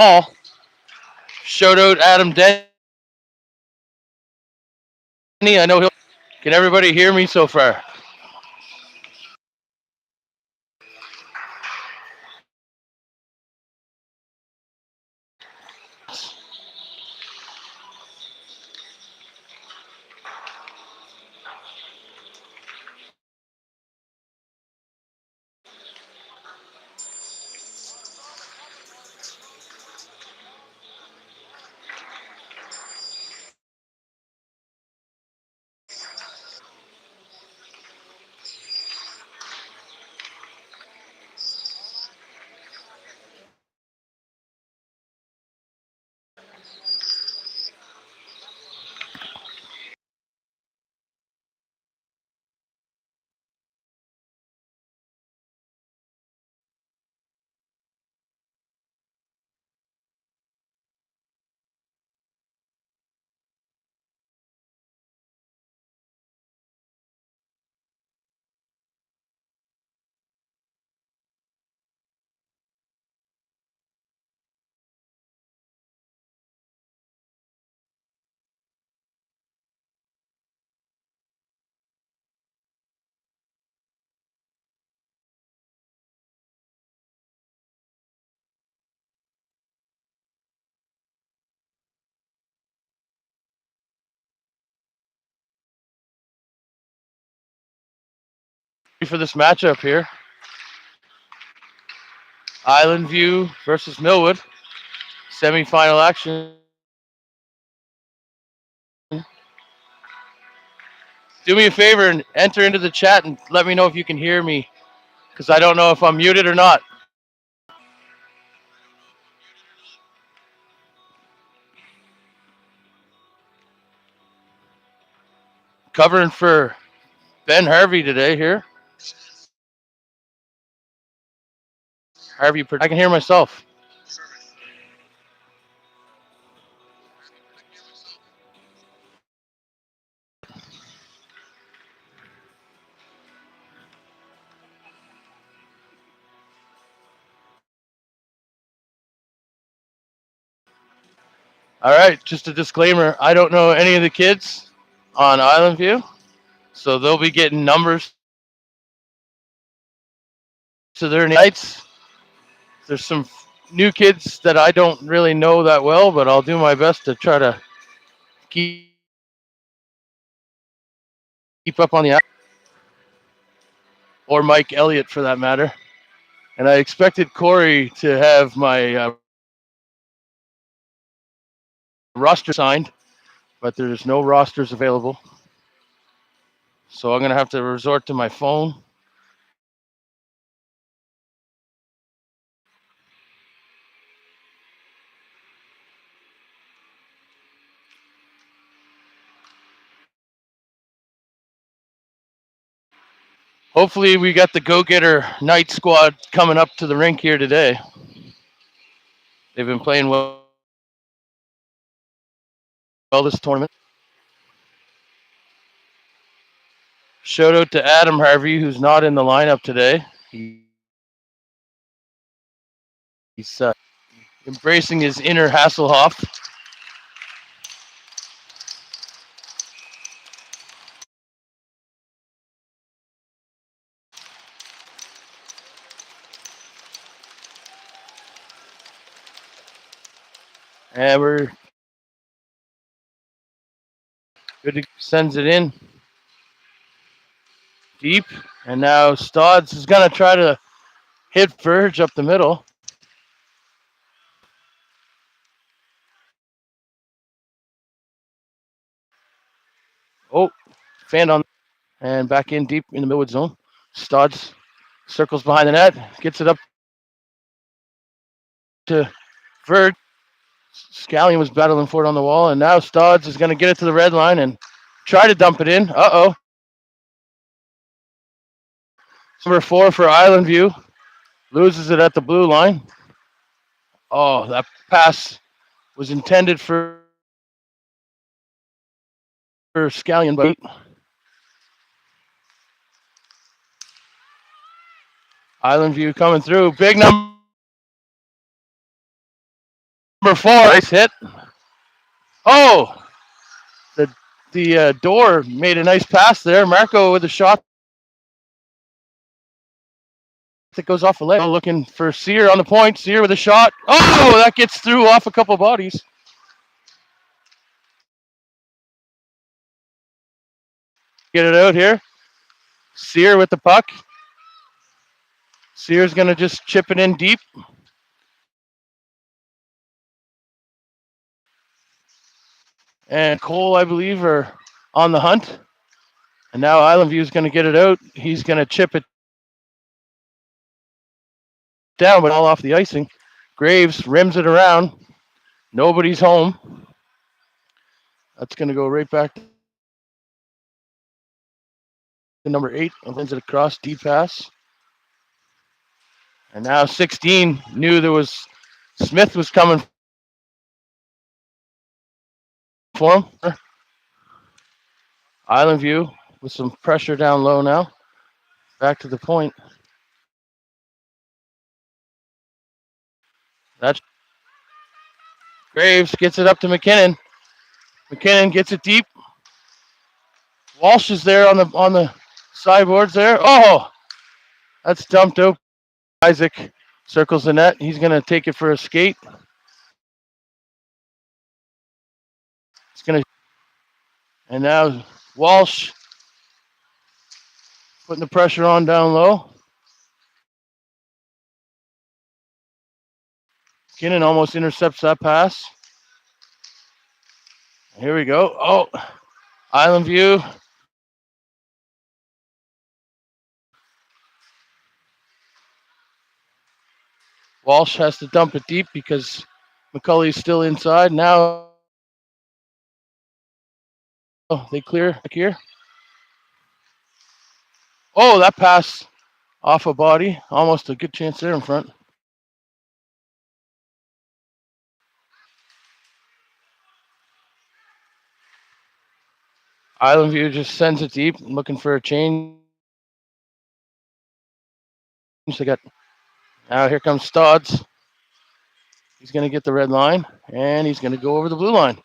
all. Shout out Adam Denny. I know he'll. Can everybody hear me so far? For this matchup here, Island View versus Millwood, semifinal action. Do me a favor and enter into the chat and let me know if you can hear me, because I don't know if I'm muted or not. Covering for Ben Harvey today here. Harvey, I can hear myself. All right, just a disclaimer. I don't know any of the kids on Island View, so they'll be getting numbers to their nights. There's some new kids that I don't really know that well, but I'll do my best to try to keep up on the app, or Mike Elliott for that matter. And I expected Corey to have my roster signed, but there's no rosters available. So I'm going to have to resort to my phone. Hopefully we got the go-getter night squad coming up to the rink here today. They've been playing well this tournament. Shout out to Adam Harvey, who's not in the lineup today. He's embracing his inner Hasselhoff. And we're good to sends it in deep. And now Stodds is going to try to hit Verge up the middle. Oh, fanned on. And back in deep in the Millwood zone. Stodds circles behind the net, gets it up to Verge. Scallion was battling for it on the wall, and now Stodds is going to get it to the red line and try to dump it in. Uh-oh. Number 4 for Island View. Loses it at the blue line. Oh, that pass was intended for Scallion, but Island View coming through. Big number Number 4, nice hit. Oh, the door made a nice pass there. Marco with a shot that goes off a leg. Looking for Sear on the point. Sear with a shot. Oh, that gets through off a couple bodies. Get it out here. Sear with the puck. Sear's going to just chip it in deep. And Cole, I believe, are on the hunt. And now Island View is going to get it out. He's going to chip it down, but all off the icing. Graves rims it around. Nobody's home. That's going to go right back to number 8. Sends it across, deep pass. And now 16 knew there was Smith was coming for him. Island View with some pressure down low now. Back to the point. That's Graves gets it up to McKinnon. McKinnon gets it deep. Walsh is there on the sideboards there. Oh, that's dumped out. Isaac circles the net. He's going to take it for a skate. It's going to, and now Walsh putting the pressure on down low. McKinnon almost intercepts that pass. Here we go. Oh, Island View. Walsh has to dump it deep because McCulley's still inside. Now they clear back here. Oh, that pass off a body. Almost a good chance there in front. Island View just sends it deep, looking for a change. They got, now here comes Stodds. He's going to get the red line, and he's going to go over the blue line.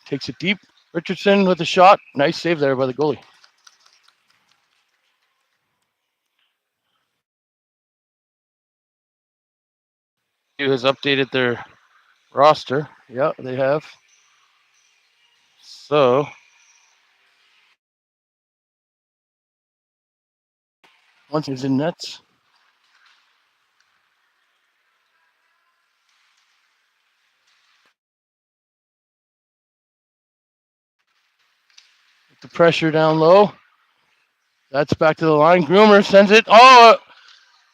Takes it deep. Richardson with the shot. Nice save there by the goalie. Has updated their roster. Yeah, they have. So once he's in nets. The pressure down low. That's back to the line. Groomer sends it. Oh,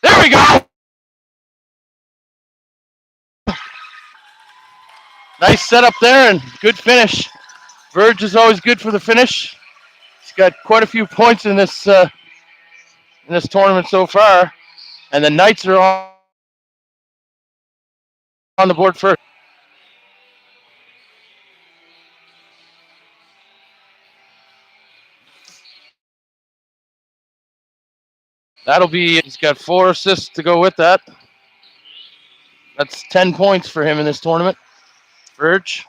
there we go. Nice setup there and good finish. Verge is always good for the finish. He's got quite a few points in this tournament so far, and the Knights are on the board first. That'll be. He's got 4 assists to go with that. That's 10 points for him in this tournament. Verge.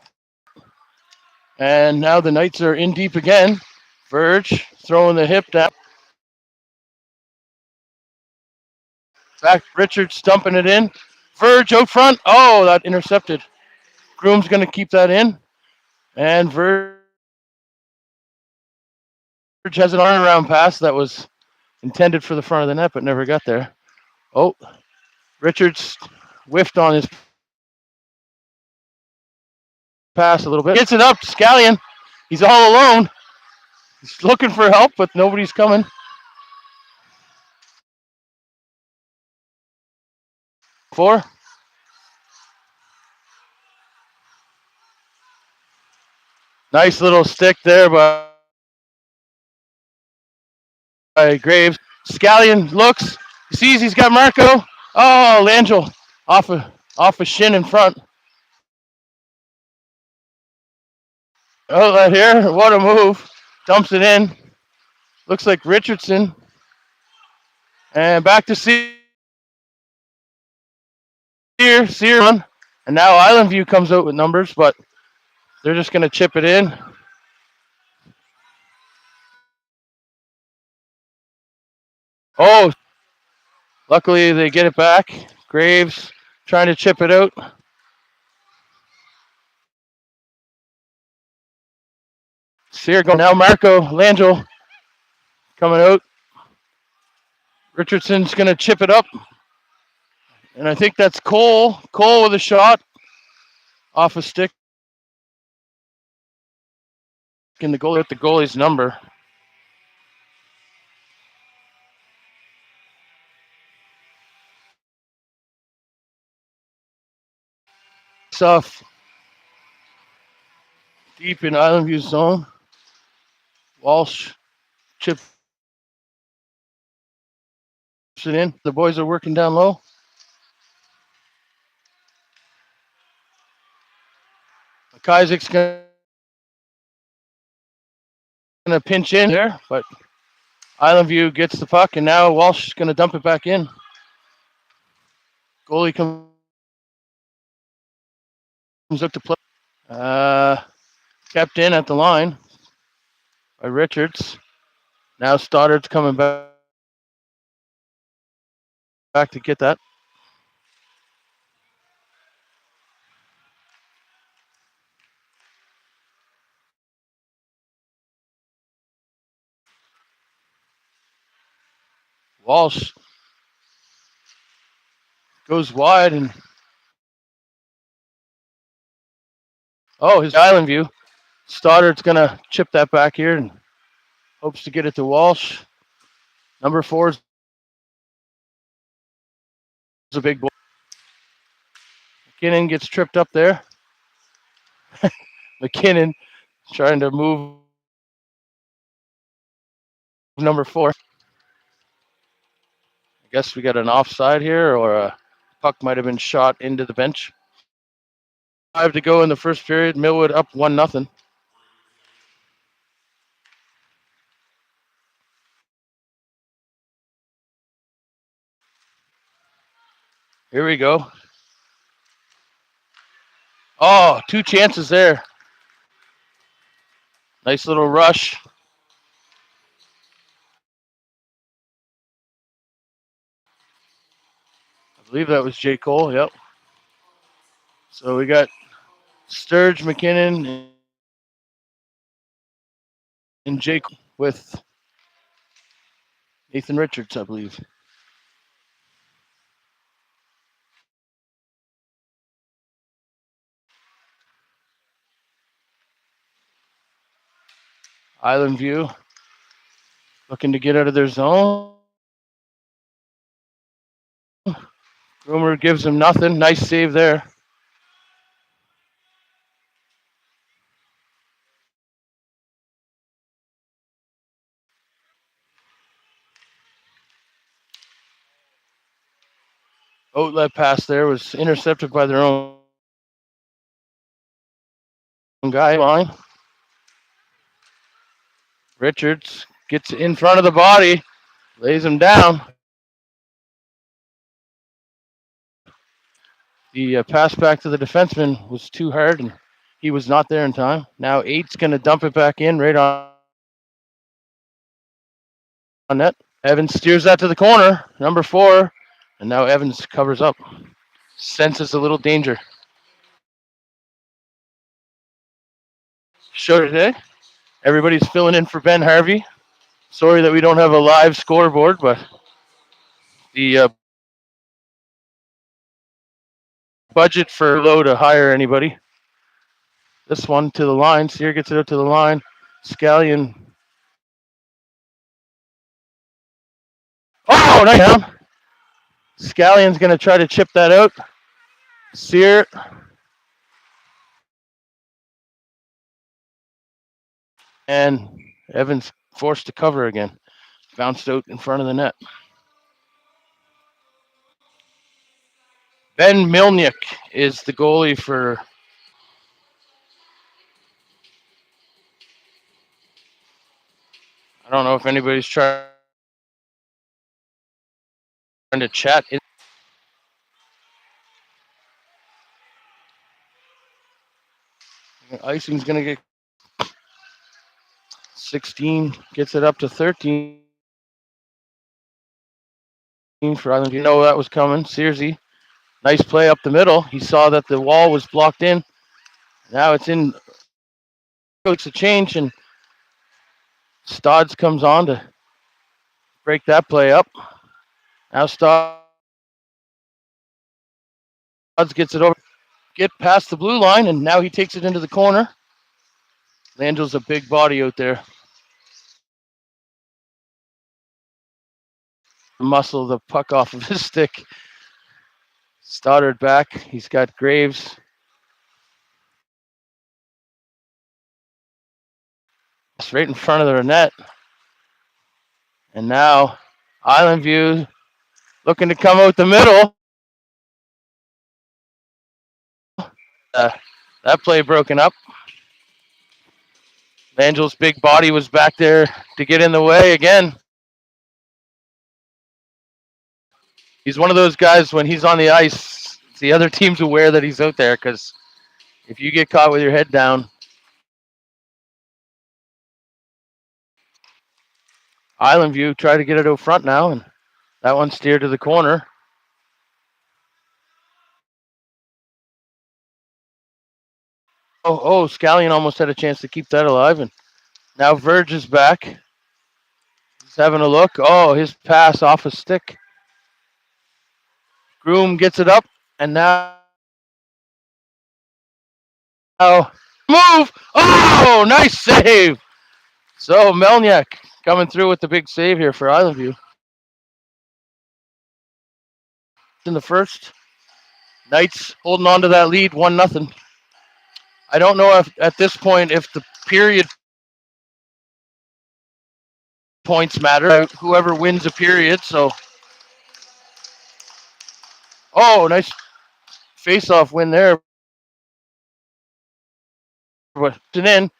And now the Knights are in deep again. Verge throwing the hip down. Back Richards dumping it in. Verge out front. Oh, that intercepted. Groom's going to keep that in. And Verge has an arm around pass that was intended for the front of the net but never got there. Oh, Richards whiffed on his pass a little bit. Gets it up. Scallion. He's all alone. He's looking for help, but nobody's coming. Four. Nice little stick there by Graves. Scallion looks, sees he's got Marco. Oh, Langell off a shin in front. Oh, right here, what a move. Dumps it in. Looks like Richardson. And back to Sear. Sear on. And now Island View comes out with numbers, but they're just going to chip it in. Oh, luckily they get it back. Graves trying to chip it out. Sear going now. Marco Langell coming out. Richardson's going to chip it up. And I think that's Cole. Cole with a shot off a stick. And the goalie with the goalie's number. Off deep in Island View zone. Walsh chips it in. The boys are working down low. McIsaac's going to pinch in there, but Island View gets the puck, and now Walsh is going to dump it back in. Goalie comes up to play. Kept in at the line by Richards. Now Stoddard's coming back to get that. Walsh goes wide, and his Island View. Stoddard's going to chip that back here and hopes to get it to Walsh. Number 4 is a big boy. McKinnon gets tripped up there. McKinnon trying to move number 4. I guess we got an offside here, or a puck might have been shot into the bench. 5 to go in the first period. Millwood up 1-0. Here we go. Oh, 2 chances there. Nice little rush. I believe that was J. Cole. Yep. So we got Sturge, McKinnon, and Jake with Nathan Richards, I believe. Island View looking to get out of their zone. Groomer gives him nothing. Nice save there. Outlet pass there was intercepted by their own guy line. Richards gets in front of the body, lays him down. The pass back to the defenseman was too hard, and he was not there in time. Now 8's going to dump it back in right on net. Evans steers that to the corner, number 4, and now Evans covers up. Senses a little danger. Show today. Everybody's filling in for Ben Harvey. Sorry that we don't have a live scoreboard, but the budget for low to hire anybody. This one to the line. Sear gets it out to the line. Scallion. Oh, nice down. Scallion's going to try to chip that out. Sear. And Evans forced to cover again. Bounced out in front of the net. Ben Milnick is the goalie for I don't know if anybody's trying to chat. Icing's going to get 16, gets it up to 13 for Island View. No, that was coming. Searsy, nice play up the middle. He saw that the wall was blocked in. Now it's in. It's a change, and Stodds comes on to break that play up. Now Stodds gets it over, get past the blue line, and now he takes it into the corner. Langel's a big body out there. Muscle the puck off of his stick. Stoddard back. He's got Graves. It's right in front of their net. And now Island View looking to come out the middle. That play broken up. Langel's big body was back there to get in the way again. He's one of those guys when he's on the ice, the other team's aware that he's out there because if you get caught with your head down, Island View try to get it out front now, and that one steered to the corner. Scallion almost had a chance to keep that alive, and now Verge is back. He's having a look. Oh, his pass off a stick. Groom gets it up, and now move. Oh, nice save. So Melniak coming through with the big save here for Island View. In the first, Knights holding on to that lead, 1-0. I don't know if at this point if the period points matter. Whoever wins a period. So, nice face-off win there. But then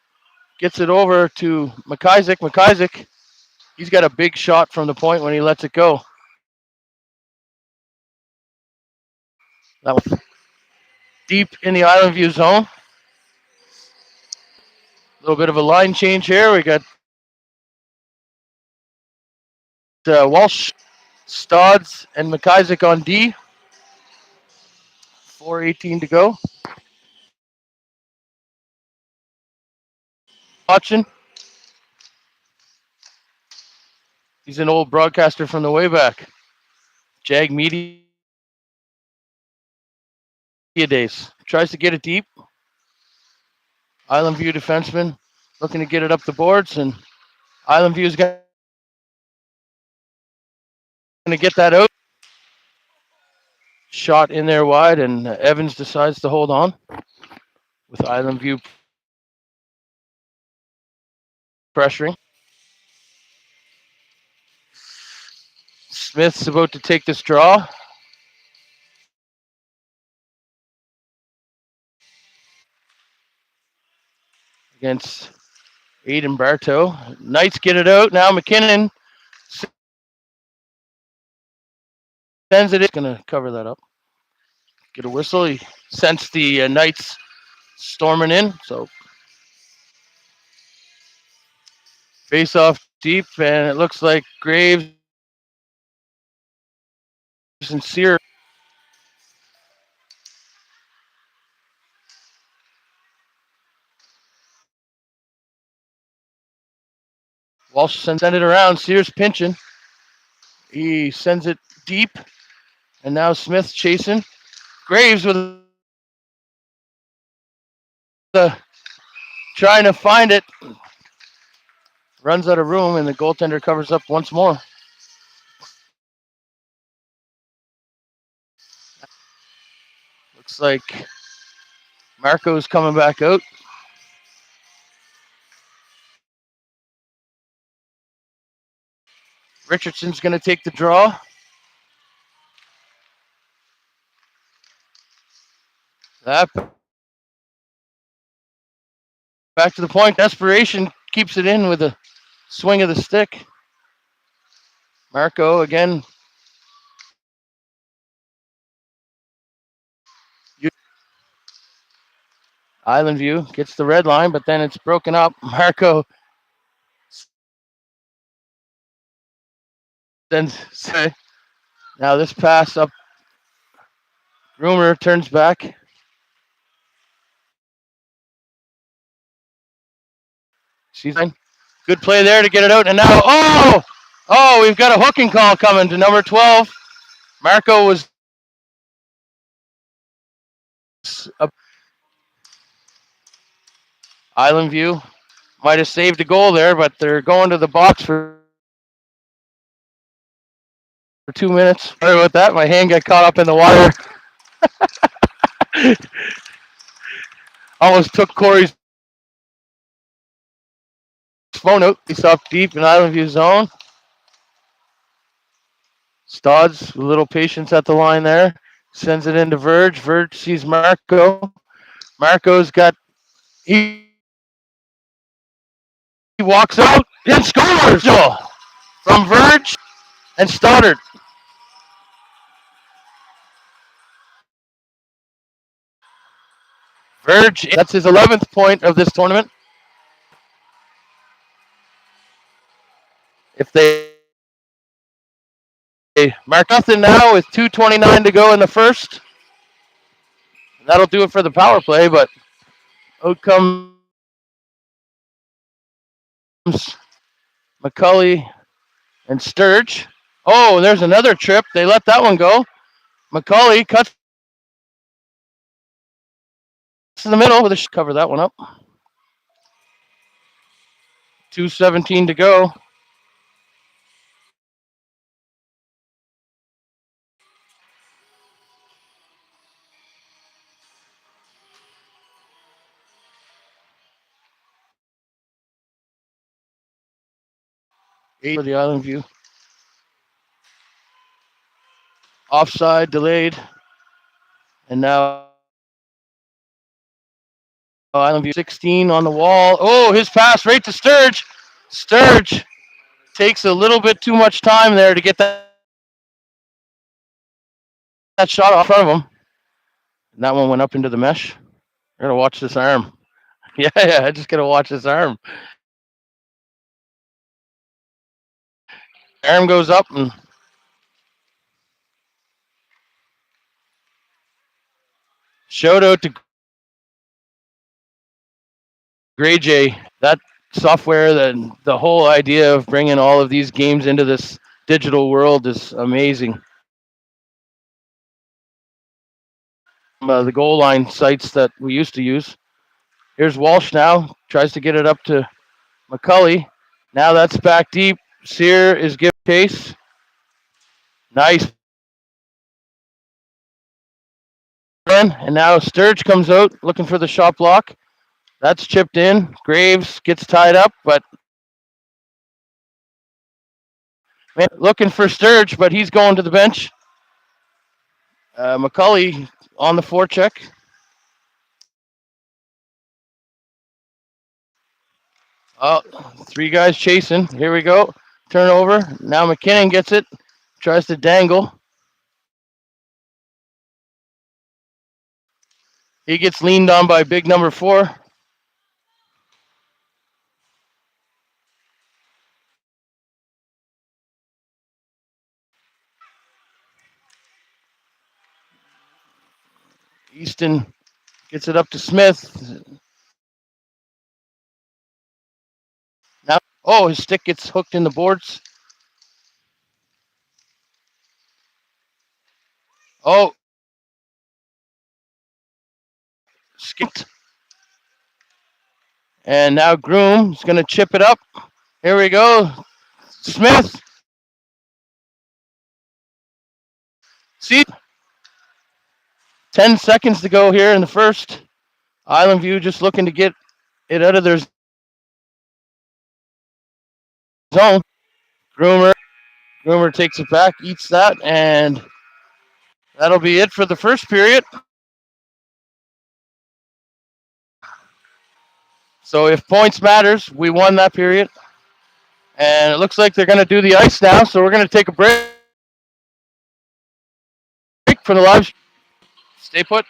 gets it over to McIsaac. McIsaac, he's got a big shot from the point when he lets it go. That was deep in the Island View zone. A little bit of a line change here. We got Walsh, Stodds, and McIsaac on D. 4:18 to go. Watching. He's an old broadcaster from the way back. Jag Media days. Tries to get it deep. Island View defenseman looking to get it up the boards, and Island View is going to get that out. Shot in there wide, and Evans decides to hold on with Island View pressuring. Smith's about to take this draw. Against Aiden Bartow. Knights get it out. Now McKinnon sends it in. Going to cover that up. Get a whistle. He sensed the Knights storming in. So face off deep, and it looks like Graves and Sear. Walsh sends it around. Sears pinching. He sends it deep, and now Smith chasing. Graves with the trying to find it. Runs out of room, and the goaltender covers up once more. Looks like Marco's coming back out. Richardson's going to take the draw. That back to the point. Desperation keeps it in with a swing of the stick. Marco again. Island View gets the red line, but then it's broken up. Marco sends. Now this pass up. Groomer turns back. She's fine. Good play there to get it out. And now, we've got a hooking call coming to number 12. Marco was up. Island View might have saved a goal there, but they're going to the box for 2 minutes. Sorry about that. My hand got caught up in the wire. Almost took Corey's phone out. He's up deep in Island View zone. Stodds, a little patience at the line there. Sends it into Verge. Verge sees Marco. Marco's got. He walks out and scores from Verge and Stoddard. Verge, that's his 11th point of this tournament. If they mark nothing now with 2:29 to go in the first, that'll do it for the power play, but out comes McCully and Sturge. Oh, there's another trip. They let that one go. McCully cuts to the middle with a cover that one up. 2:17 to go. For the Island View. Offside, delayed. And now Island View 16 on the wall. Oh, his pass right to Sturge. Sturge takes a little bit too much time there to get that shot off front of him. And that one went up into the mesh. I gotta watch this arm. Yeah, I just gotta watch this arm. Arm goes up and shout out to Gray J. That software, the whole idea of bringing all of these games into this digital world is amazing. The goal line sites that we used to use. Here's Walsh now, tries to get it up to McCully. Now that's back deep. Sear is giving chase. Nice. And now Sturge comes out looking for the shot block. That's chipped in. Graves gets tied up, but looking for Sturge, but he's going to the bench. McCully on the forecheck. Oh, 3 guys chasing. Here we go. Turnover. Now McKinnon gets it. Tries to dangle. He gets leaned on by big number 4. Easton gets it up to Smith. Now, his stick gets hooked in the boards. Oh, skipped. And now Groom is going to chip it up. Here we go. Smith. See, 10 seconds to go here in the first. Island View just looking to get it out of their zone. Groomer takes it back, eats that, and that'll be it for the first period. So if points matters, we won that period. And it looks like they're going to do the ice now, so we're going to take a break for the live. Stay put.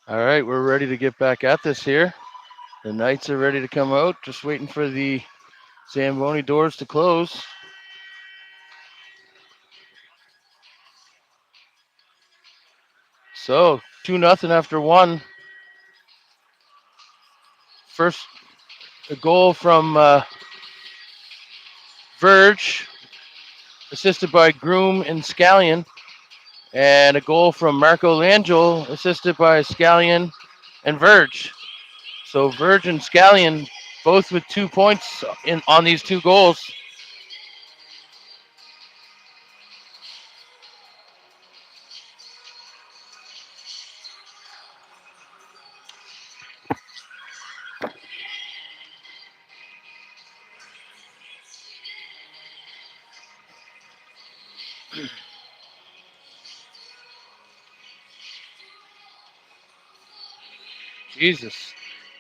All right, we're ready to get back at this here. The Knights are ready to come out, just waiting for the Zamboni doors to close. So 2-0 after one. First, a goal from Verge, assisted by Groom and Scallion, and a goal from Marco Langel, assisted by Scallion and Verge. So Verge and Scallion both with 2 points on these 2 goals. Jesus.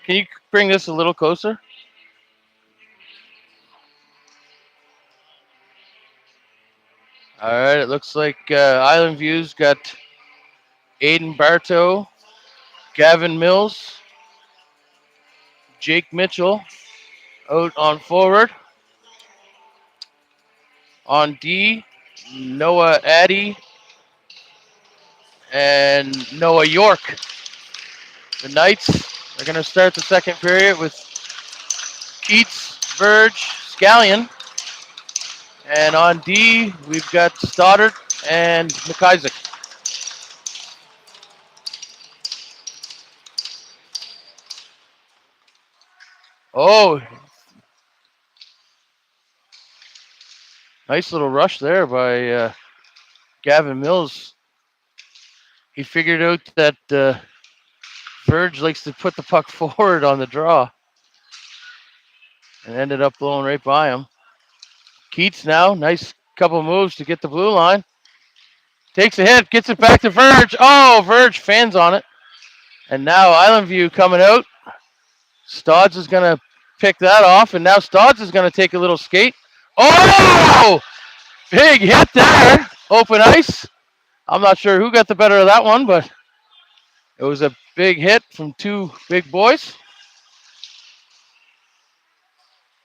Can you bring this a little closer? All right, it looks like Island View's got Aiden Bartow, Gavin Mills, Jake Mitchell out on forward. On D, Noah Addy and Noah York. The Knights are going to start the second period with Keats, Verge, Scallion. And on D, we've got Stoddard and McIsaac. Oh, nice little rush there by Gavin Mills. He figured out that Verge likes to put the puck forward on the draw and ended up blowing right by him. Keats now, nice couple moves to get the blue line. Takes a hit, gets it back to Verge. Oh, Verge fans on it. And now Island View coming out. Stodds is going to pick that off, and now Stodds is going to take a little skate. Oh! Big hit there. Open ice. I'm not sure who got the better of that one, but it was a big hit from 2 big boys.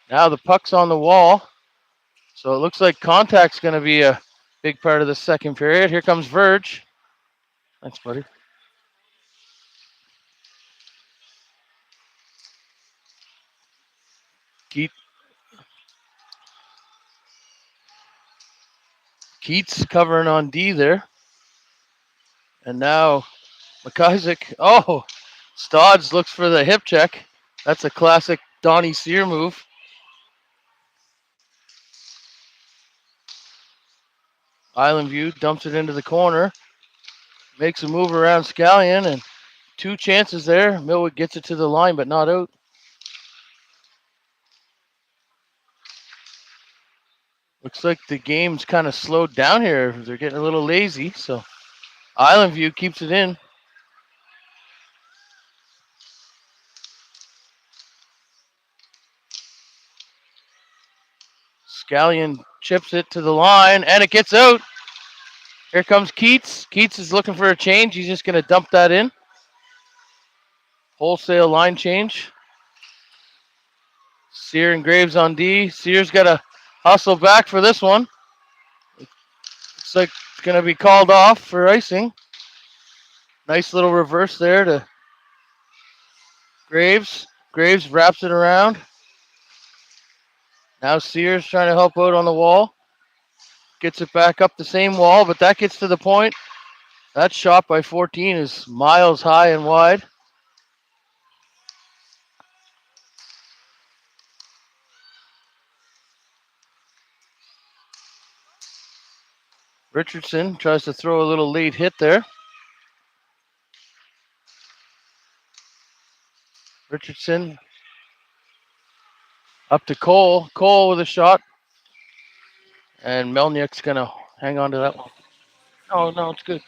Now the puck's on the wall. So it looks like contact's going to be a big part of the second period. Here comes Verge. Thanks, buddy. Keats covering on D there. And now McIsaac. Oh, Stodds looks for the hip check. That's a classic Donnie Sear move. Island View dumps it into the corner. Makes a move around Scallion, and 2 chances there. Millwood gets it to the line, but not out. Looks like the game's kind of slowed down here. They're getting a little lazy, so Island View keeps it in. Scallion chips it to the line, and it gets out. Here comes Keats. Keats is looking for a change. He's just going to dump that in. Wholesale line change. Sear and Graves on D. Sear's got to hustle back for this one. Looks like it's going to be called off for icing. Nice little reverse there to Graves. Graves wraps it around. Now Sears trying to help out on the wall. Gets it back up the same wall, but that gets to the point. That shot by 14 is miles high and wide. Richardson tries to throw a little late hit there. Richardson up to Cole. Cole with a shot. And Melnick's going to hang on to that one. No, it's good.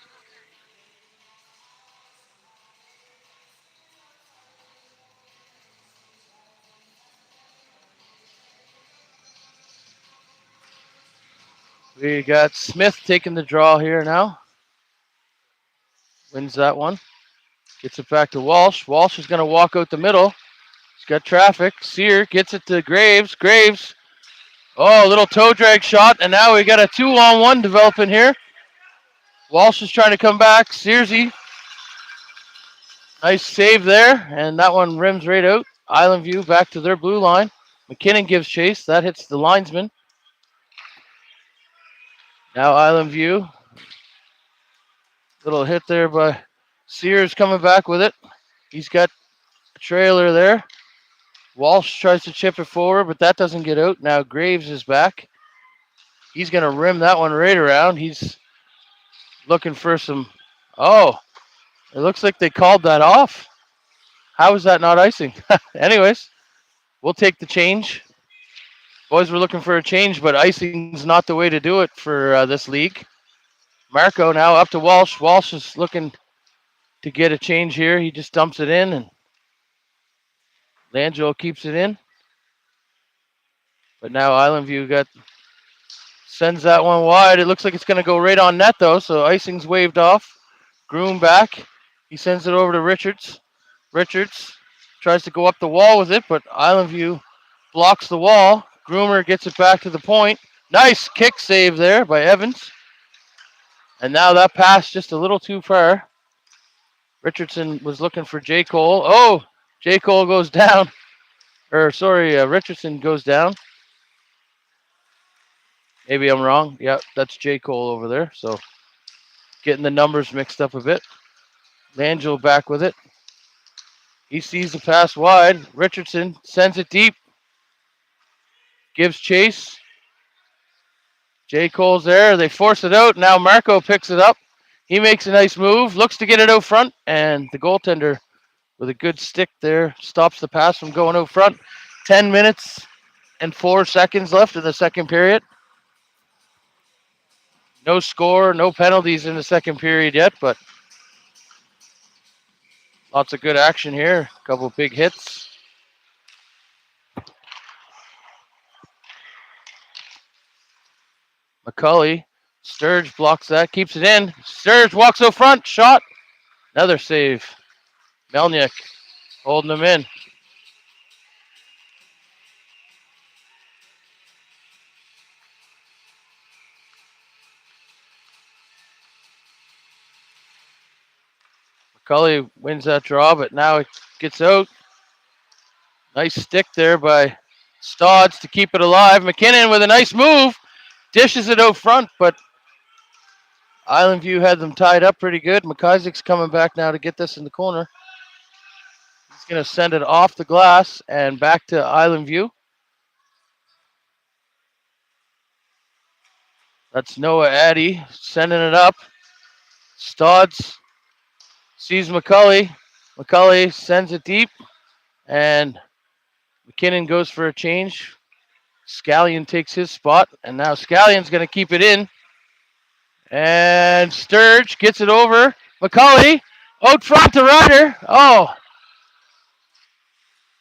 We got Smith taking the draw here now. Wins that one. Gets it back to Walsh. Walsh is going to walk out the middle. He's got traffic. Sear gets it to Graves. Graves. Oh, a little toe drag shot, and now we got a 2-on-1 developing here. Walsh is trying to come back. Searsy. Nice save there, and that one rims right out. Island View back to their blue line. McKinnon gives chase. That hits the linesman. Now Island View. Little hit there by Sears coming back with it. He's got a trailer there. Walsh tries to chip it forward, but that doesn't get out. Now Graves is back. He's going to rim that one right around. He's looking for some. Oh, it looks like they called that off. How is that not icing? Anyways, we'll take the change. Boys were looking for a change, but icing's not the way to do it for this league. Marco now up to Walsh. Walsh is looking to get a change here. He just dumps it in, and Langelo keeps it in. But now Island View sends that one wide. It looks like it's going to go right on net, though, so icing's waved off. Groom back. He sends it over to Richards. Richards tries to go up the wall with it, but Island View blocks the wall. Groomer gets it back to the point. Nice kick save there by Evans. And now that pass just a little too far. Richardson was looking for J. Cole. Oh, J. Cole goes down. Richardson goes down. Maybe I'm wrong. Yeah, that's J. Cole over there. So getting the numbers mixed up a bit. Langelo back with it. He sees the pass wide. Richardson sends it deep. Gives chase. J. Cole's there. They force it out. Now Marco picks it up. He makes a nice move. Looks to get it out front. And the goaltender with a good stick there stops the pass from going out front. 10 minutes and 4 seconds left in the second period. No score, no penalties in the second period yet, but lots of good action here. A couple of big hits. McCulley. Sturge blocks that, keeps it in. Sturge walks out front, shot. Another save. Melnick holding him in. McCulley wins that draw, but now it gets out. Nice stick there by Stodds to keep it alive. McKinnon with a nice move. Dishes it out front, but Island View had them tied up pretty good. McIsaac's coming back now to get this in the corner. He's going to send it off the glass and back to Island View. That's Noah Addy sending it up. Stodds sees McCulley. McCulley sends it deep, and McKinnon goes for a change. Scallion takes his spot, and now Scallion's going to keep it in. And Sturge gets it over. McCulley out front to Ryder. Oh.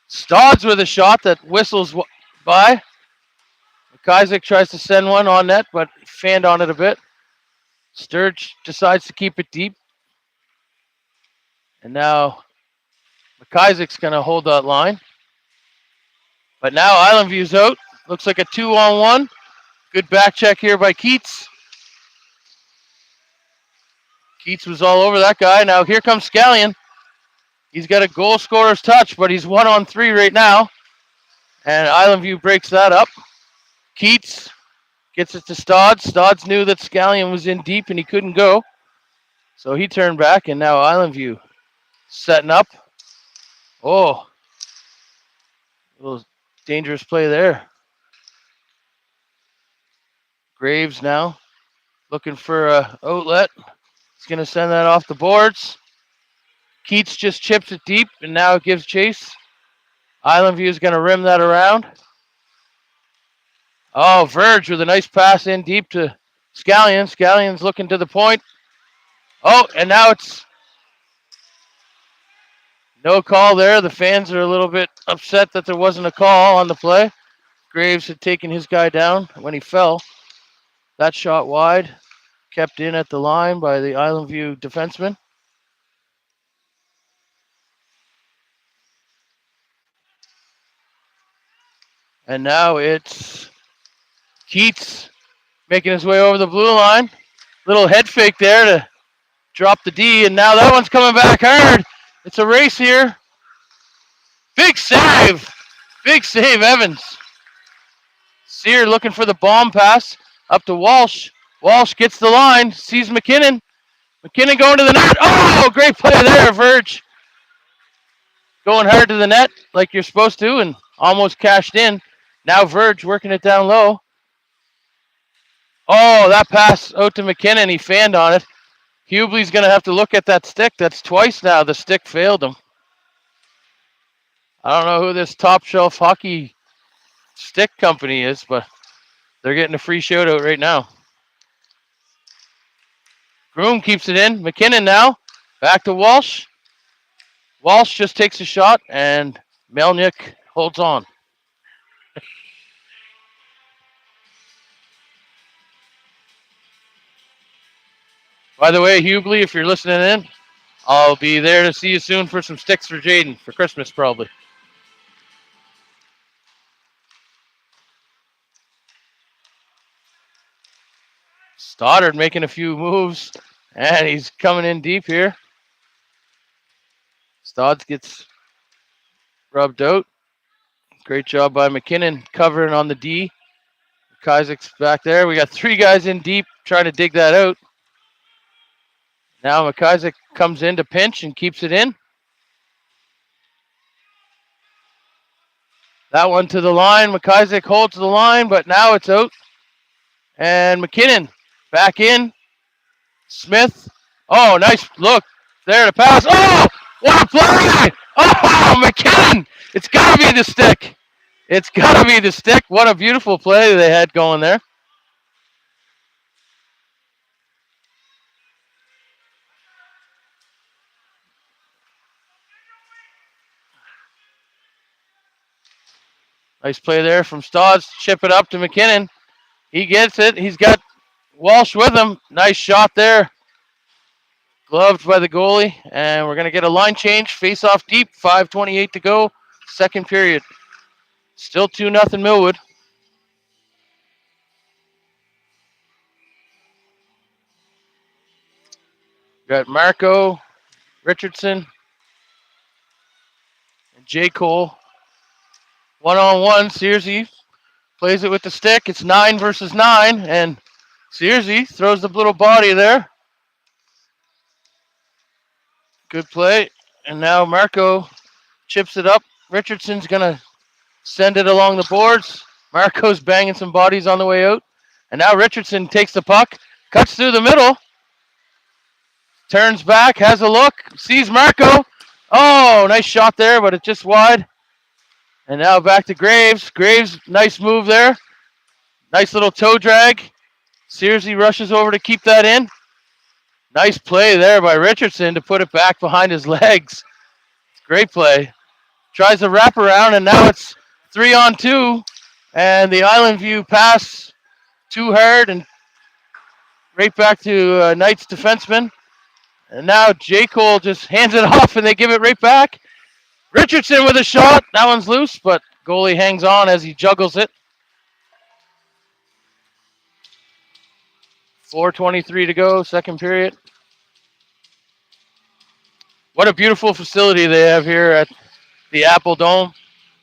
Stodds with a shot that whistles by. McIsaac tries to send one on net, but fanned on it a bit. Sturge decides to keep it deep. And now McIsaac's going to hold that line. But now Island View's out. Looks like a 2-on-1. Good back check here by Keats. Keats was all over that guy. Now here comes Scallion. He's got a goal scorer's touch, but he's 1-on-3 right now. And Island View breaks that up. Keats gets it to Stodds. Stodds knew that Scallion was in deep and he couldn't go. So he turned back, and now Island View setting up. Oh, a little dangerous play there. Graves now looking for a outlet. He's going to send that off the boards. Keats just chips it deep, and now it gives chase. Island View is going to rim that around. Oh, Verge with a nice pass in deep to Scallion. Scallion's looking to the point. Oh, and now it's no call there. The fans are a little bit upset that there wasn't a call on the play. Graves had taken his guy down when he fell. That shot wide, kept in at the line by the Island View defenseman. And now it's Keats making his way over the blue line. Little head fake there to drop the D, and now that one's coming back hard. It's a race here. Big save. Big save, Evans. Sear looking for the bomb pass up to Walsh. Walsh gets the line, sees McKinnon. McKinnon going to the net. Oh, great play there, Verge. Going hard to the net like you're supposed to and almost cashed in. Now Verge working it down low. Oh, that pass out to McKinnon. He fanned on it. Hubbley's going to have to look at that stick. That's twice now the stick failed him. I don't know who this top shelf hockey stick company is, but they're getting a free shout out right now. Groom keeps it in. McKinnon now. Back to Walsh. Walsh just takes a shot, and Melnyk holds on. By the way, Hubley, if you're listening in, I'll be there to see you soon for some sticks for Jaden for Christmas, probably. Stoddard making a few moves, and he's coming in deep here. Stodds gets rubbed out. Great job by McKinnon covering on the D. Isaac's back there. We got 3 guys in deep trying to dig that out. Now McIsaac comes in to pinch and keeps it in. That one to the line. McIsaac holds the line, but now it's out. And McKinnon back in. Smith. Oh, nice look there to pass. Oh, what a play! Oh, McKinnon! It's got to be the stick. It's got to be the stick. What a beautiful play they had going there. Nice play there from Stodds. Chip it up to McKinnon. He gets it. He's got Walsh with him. Nice shot there. Gloved by the goalie. And we're going to get a line change. Face off deep. 5:28 to go. Second period. Still 2-0 Millwood. Got Marco, Richardson, and J. Cole. 1-on-1. Searsy plays it with the stick. It's 9 versus 9. And Searsy throws the little body there. Good play. And now Marco chips it up. Richardson's going to send it along the boards. Marco's banging some bodies on the way out. And now Richardson takes the puck, cuts through the middle, turns back, has a look, sees Marco. Oh, nice shot there, but it's just wide. And now back to Graves. Graves, nice move there. Nice little toe drag. Searsy rushes over to keep that in. Nice play there by Richardson to put it back behind his legs. Great play. Tries to wrap around, and now it's 3-on-2. And the Island View pass too hard and right back to Knight's defenseman. And now J. Cole just hands it off, and they give it right back. Richardson with a shot. That one's loose, but goalie hangs on as he juggles it. 4:23 to go, second period. What a beautiful facility they have here at the Apple Dome.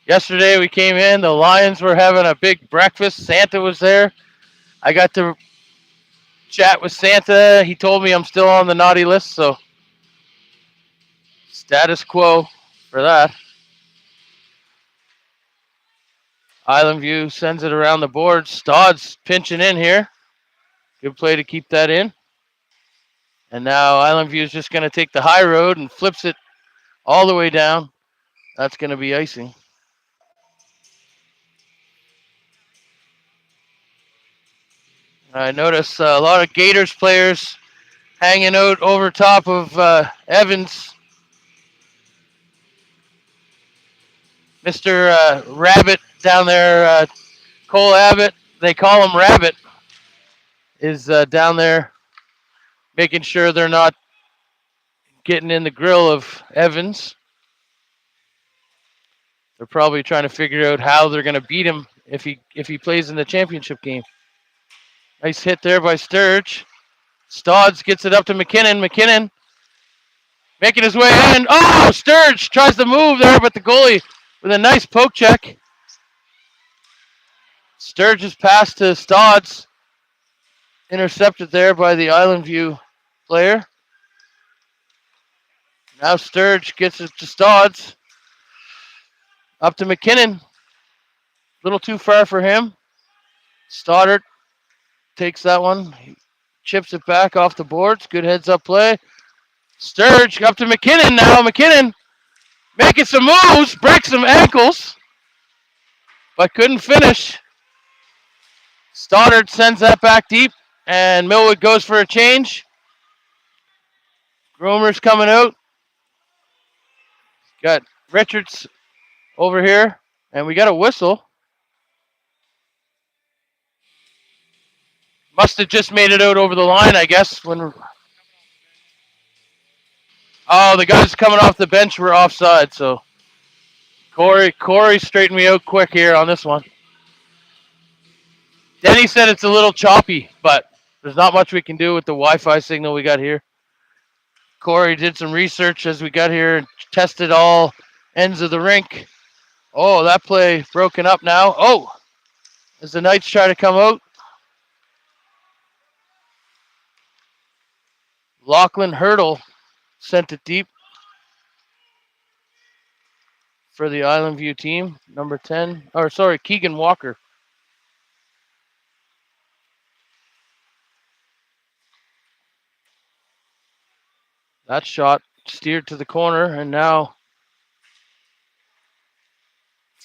Yesterday we came in, the Lions were having a big breakfast. Santa was there. I got to chat with Santa. He told me I'm still on the naughty list, so status quo for that. Island View sends it around the board. Stodds pinching in here. Good play to keep that in. And now Island View is just going to take the high road and flips it all the way down. That's going to be icing. I notice a lot of Gators players hanging out over top of Evans. Mr. Rabbit down there, Cole Abbott, they call him Rabbit, is down there making sure they're not getting in the grill of Evans. They're probably trying to figure out how they're going to beat him if he plays in the championship game. Nice hit there by Sturge. Stodds gets it up to McKinnon. McKinnon making his way in. Oh, Sturge tries to move there, but the goalie with a nice poke check. Sturge's pass to Stodds. Intercepted there by the Island View player. Now Sturge gets it to Stodds. Up to McKinnon. A little too far for him. Stoddard takes that one. He chips it back off the boards. Good heads up play. Sturge up to McKinnon now. McKinnon making some moves. Breaks some ankles. But couldn't finish. Stoddard sends that back deep. And Millwood goes for a change. Gromer's coming out. Got Richards over here. And we got a whistle. Must have just made it out over the line, I guess. Oh, the guys coming off the bench were offside, so Corey straightened me out quick here on this one. Denny said it's a little choppy, but there's not much we can do with the Wi-Fi signal we got here. Corey did some research as we got here and tested all ends of the rink. Oh, that play broken up now. Oh, as the Knights try to come out. Lachlan Hurdle sent it deep for the Island View team, number 10. Or sorry, Keegan Walker. That shot steered to the corner, and now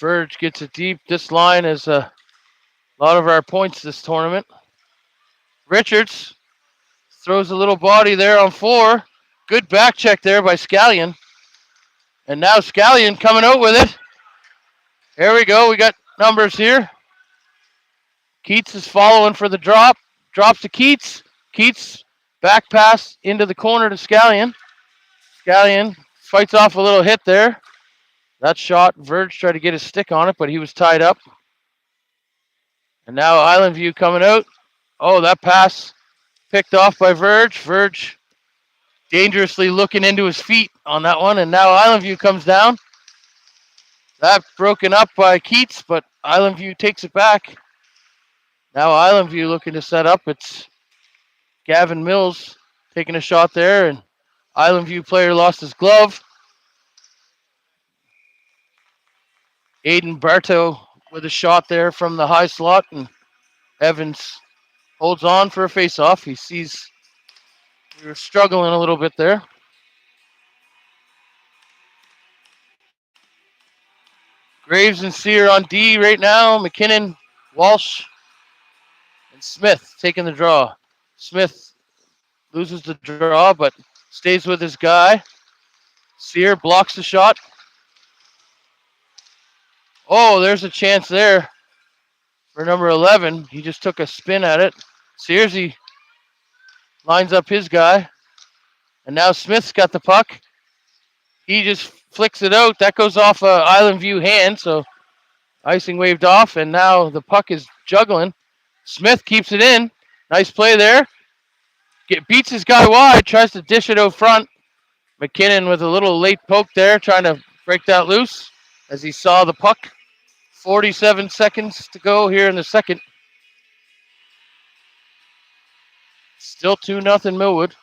Verge gets it deep. This line is a lot of our points this tournament. Richards throws a little body there on 4. Good back check there by Scallion. And now Scallion coming out with it. Here we go. We got numbers here. Keats is following for the drop. Drops to Keats. Keats back pass into the corner to Scallion. Scallion fights off a little hit there. That shot, Verge tried to get his stick on it, but he was tied up. And now Island View coming out. Oh, that pass picked off by Verge. Verge dangerously looking into his feet on that one. And now Island View comes down. That broken up by Keats, but Island View takes it back. Now Island View looking to set up. It's Gavin Mills taking a shot there, and Island View player lost his glove. Aiden Bartow with a shot there from the high slot, and Evans holds on for a face-off. He sees we were struggling a little bit there. Graves and Sear on D right now. McKinnon, Walsh, and Smith taking the draw. Smith loses the draw, but stays with his guy. Sear blocks the shot. Oh, there's a chance there for number 11. He just took a spin at it. Searsy lines up his guy. And now Smith's got the puck. He just flicks it out. That goes off Island View hand, so icing waved off, and now the puck is juggling. Smith keeps it in. Nice play there. Beats his guy wide, tries to dish it out front. McKinnon with a little late poke there, trying to break that loose as he saw the puck. 47 seconds to go here in the second. Still 2-0 Millwood.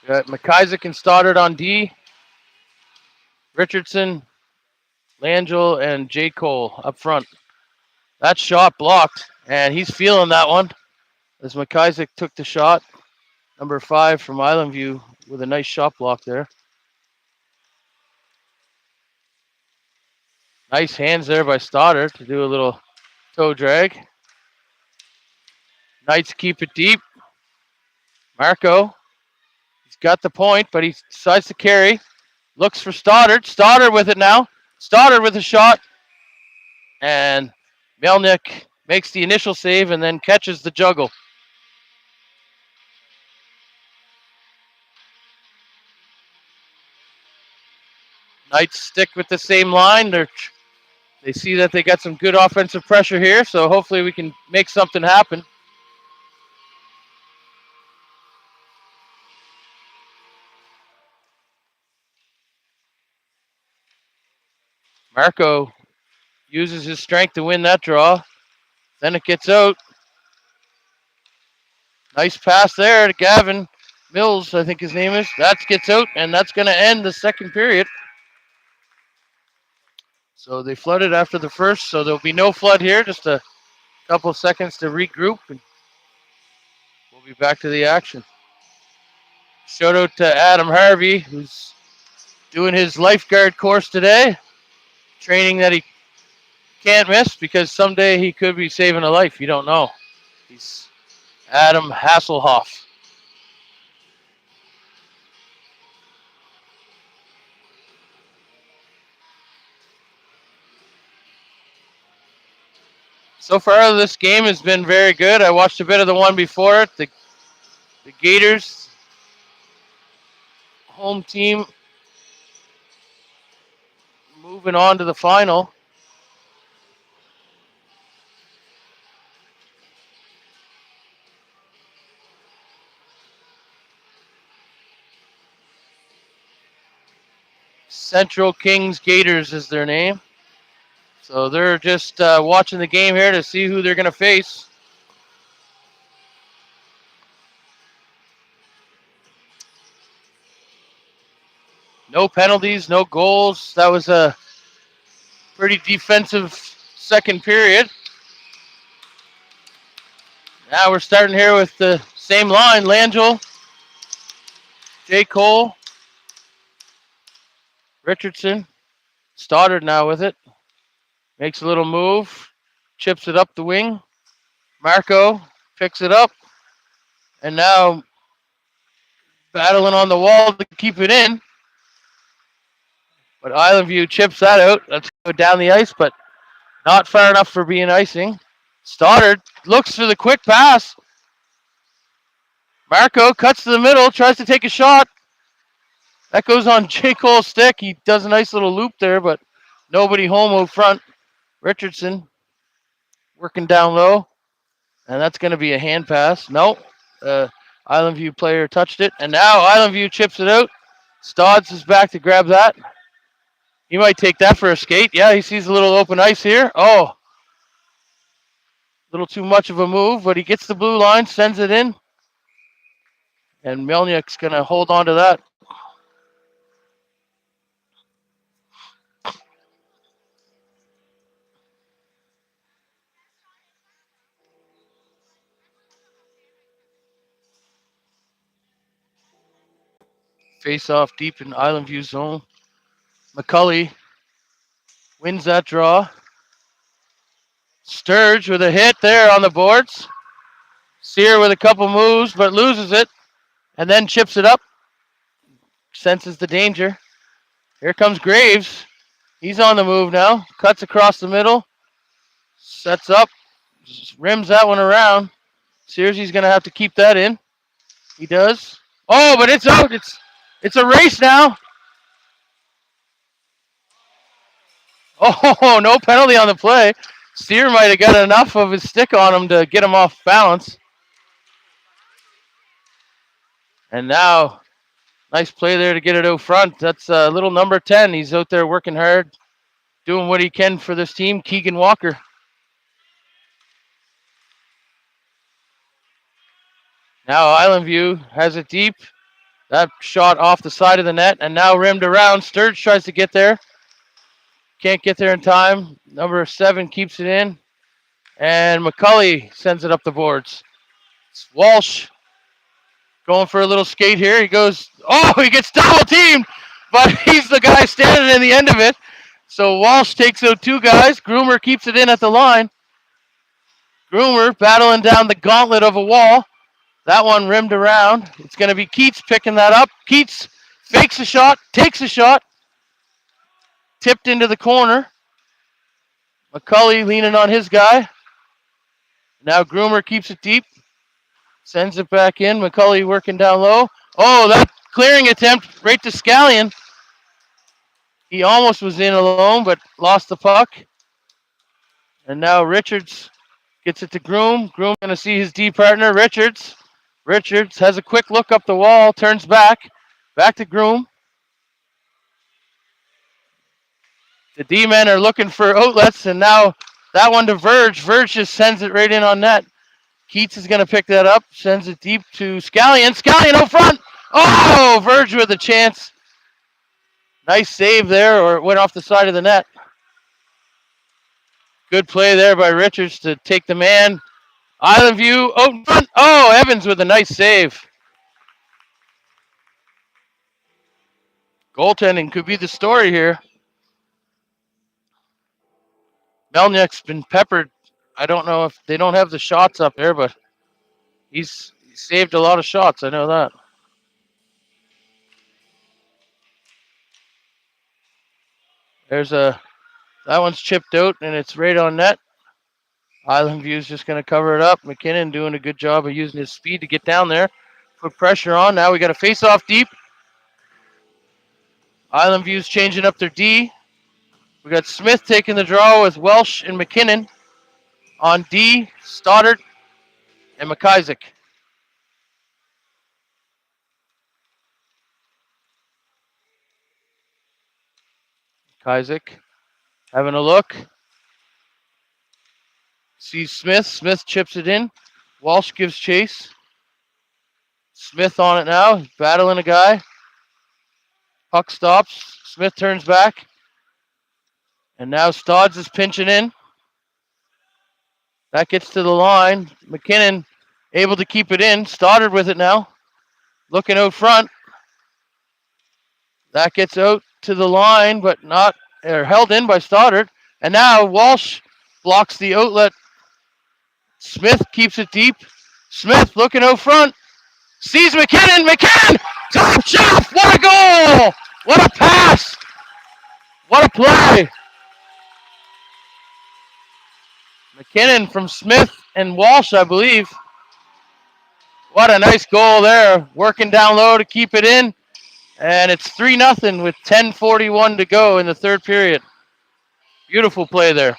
Got McIsaac and Stoddard on D. Richardson, Langell, and J. Cole up front. That shot blocked, and he's feeling that one as McIsaac took the shot. Number 5 from Island View with a nice shot block there. Nice hands there by Stoddard to do a little toe drag. Knights keep it deep. Marco, he's got the point, but he decides to carry. Looks for Stoddard. Stoddard with it now. Stoddard with a shot. And Melnick makes the initial save and then catches the juggle. Knights stick with the same line. They see that they got some good offensive pressure here, so hopefully we can make something happen. Marco uses his strength to win that draw. Then it gets out. Nice pass there to Gavin Mills, I think his name is. That gets out, and that's going to end the second period. So they flooded after the first, so there'll be no flood here. Just a couple of seconds to regroup, and we'll be back to the action. Shout out to Adam Harvey, who's doing his lifeguard course today. Training that he can't miss because someday he could be saving a life. You don't know. He's Adam Hasselhoff. So far, this game has been very good. I watched a bit of the one before it. The Gators home team moving on to the final. Central Kings Gators is their name. So they're just watching the game here to see who they're going to face. No penalties, no goals. That was a pretty defensive second period. Now we're starting here with the same line. Langell, J. Cole, Richardson. Stoddard now with it. Makes a little move. Chips it up the wing. Marco picks it up. And now battling on the wall to keep it in. But Island View chips that out. That's going down the ice, but not far enough for being icing. Stoddard looks for the quick pass. Marco cuts to the middle, tries to take a shot. That goes on J. Cole's stick. He does a nice little loop there, but nobody home out front. Richardson working down low. And that's going to be a hand pass. No. Island View player touched it. And now Island View chips it out. Stodds is back to grab that. He might take that for a skate. Yeah, he sees a little open ice here. Oh, a little too much of a move, but he gets the blue line, sends it in. And Melnick's going to hold on to that. Face off deep in Island View zone. McCully wins that draw. Sturge with a hit there on the boards. Sear with a couple moves, but loses it. And then chips it up. Senses the danger. Here comes Graves. He's on the move now. Cuts across the middle. Sets up. Rims that one around. Searsy's going to have to keep that in. He does. Oh, but it's out. It's a race now. Oh, no penalty on the play. Sear might have got enough of his stick on him to get him off balance. And now, nice play there to get it out front. That's little number 10. He's out there working hard, doing what he can for this team, Keegan Walker. Now Island View has it deep. That shot off the side of the net and now rimmed around. Sturge tries to get there. Can't get there in time. Number 7 keeps it in. And McCully sends it up the boards. It's Walsh going for a little skate here. He goes, oh, he gets double teamed, but he's the guy standing in the end of it. So Walsh takes out 2 guys. Groomer keeps it in at the line. Groomer battling down the gauntlet of a wall. That one rimmed around. It's going to be Keats picking that up. Keats fakes a shot, takes a shot. Tipped into the corner. McCully leaning on his guy. Now Groomer keeps it deep. Sends it back in. McCully working down low. Oh, that clearing attempt right to Scallion. He almost was in alone, but lost the puck. And now Richards gets it to Groom. Groom going to see his D partner, Richards. Richards has a quick look up the wall, turns back. Back to Groom. The D-men are looking for outlets, and now that one to Verge. Verge just sends it right in on net. Keats is going to pick that up, sends it deep to Scallion. Scallion out front. Oh, Verge with a chance. Nice save there, or it went off the side of the net. Good play there by Richards to take the man. Island View out in front. Oh, Evans with a nice save. Goaltending could be the story here. Melnick's been peppered. I don't know if they don't have the shots up there, but he's saved a lot of shots. I know that. That one's chipped out and it's right on net. Island View's just going to cover it up. McKinnon doing a good job of using his speed to get down there. Put pressure on. Now we got a face-off deep. Island View's changing up their D. We got Smith taking the draw with Welsh and McKinnon. On D, Stoddard and McIsaac. McIsaac having a look. Sees Smith. Smith chips it in. Walsh gives chase. Smith on it now. He's battling a guy. Puck stops. Smith turns back. And now Stodds is pinching in. That gets to the line. McKinnon able to keep it in. Stoddard with it now. Looking out front. That gets out to the line, but not held in by Stoddard. And now Walsh blocks the outlet. Smith keeps it deep. Smith looking out front. Sees McKinnon. McKinnon! Top shelf! What a goal! What a pass! What a play! McKinnon from Smith and Walsh, I believe. What a nice goal there. Working down low to keep it in. And it's 3-0 with 10:41 to go in the third period. Beautiful play there.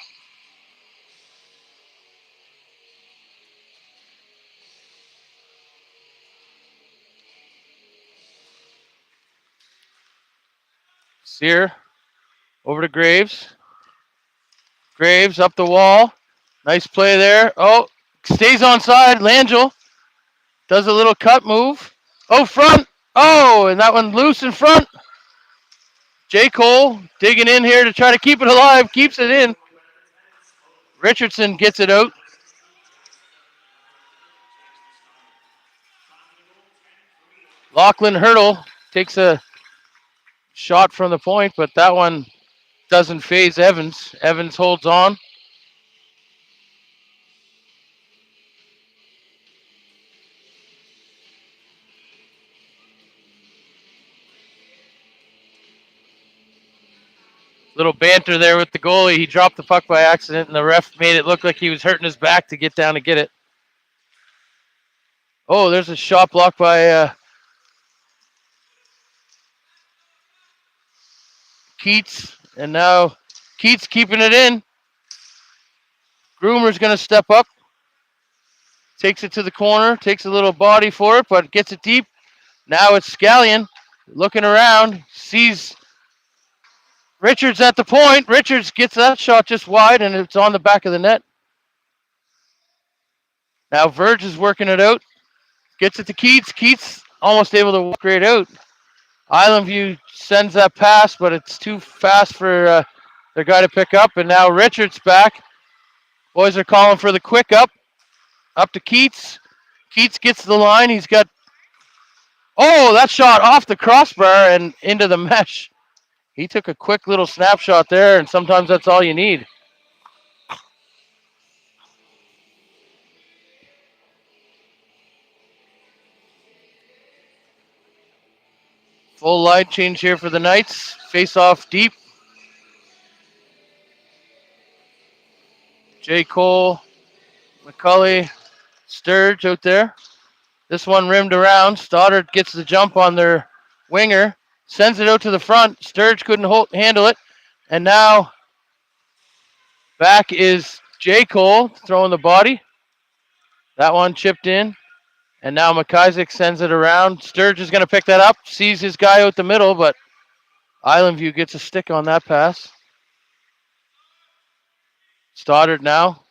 Sear over to Graves. Graves up the wall. Nice play there. Oh, stays onside. Langell does a little cut move. Oh, front. Oh, and that one loose in front. J. Cole digging in here to try to keep it alive. Keeps it in. Richardson gets it out. Lachlan Hurdle takes a shot from the point, but that one doesn't phase Evans. Evans holds on. Little banter there with the goalie. He dropped the puck by accident, and the ref made it look like he was hurting his back to get down to get it. Oh, there's a shot blocked by Keats, and now Keats keeping it in. Groomer's going to step up. Takes it to the corner, takes a little body for it, but gets it deep. Now it's Scallion looking around, sees Richards at the point. Richards gets that shot just wide, and it's on the back of the net. Now Verge is working it out. Gets it to Keats. Keats almost able to walk right out. Island View sends that pass, but it's too fast for their guy to pick up. And now Richards back. Boys are calling for the quick up. Up to Keats. Keats gets the line. He's got... Oh, that shot off the crossbar and into the mesh. He took a quick little snapshot there, and sometimes that's all you need. Full line change here for the Knights. Face off deep. J. Cole, McCulley, Sturge out there. This one rimmed around. Stoddard gets the jump on their winger. sends it out to the front. Sturge couldn't handle it. And now back is J. Cole throwing the body. That one chipped in. And now McIsaac sends it around. Sturge is going to pick that up. Sees his guy out the middle, but Island View gets a stick on that pass. Stoddard now.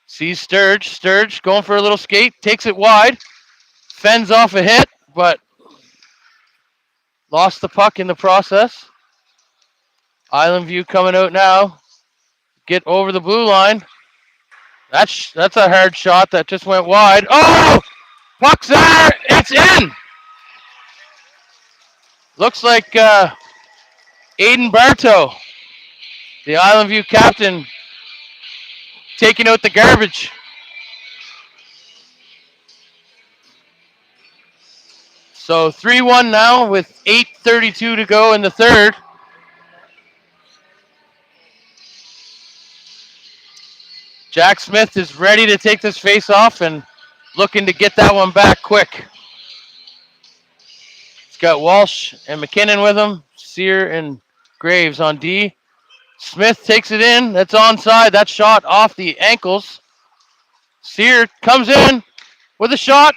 Sees Sturge. Sturge going for a little skate. Takes it wide. Fends off a hit, but lost the puck in the process. Island View coming out now. Get over the blue line. That's a hard shot that just went wide. Oh! Puck's there! It's in! Looks like Aiden Bartow, the Island View captain, taking out the garbage. So 3-1 now with 8:32 to go in the third. Jack Smith is ready to take this face off and looking to get that one back quick. He's got Walsh and McKinnon with him. Sear and Graves on D. Smith takes it in. That's onside. That shot off the ankles. Sear comes in with a shot.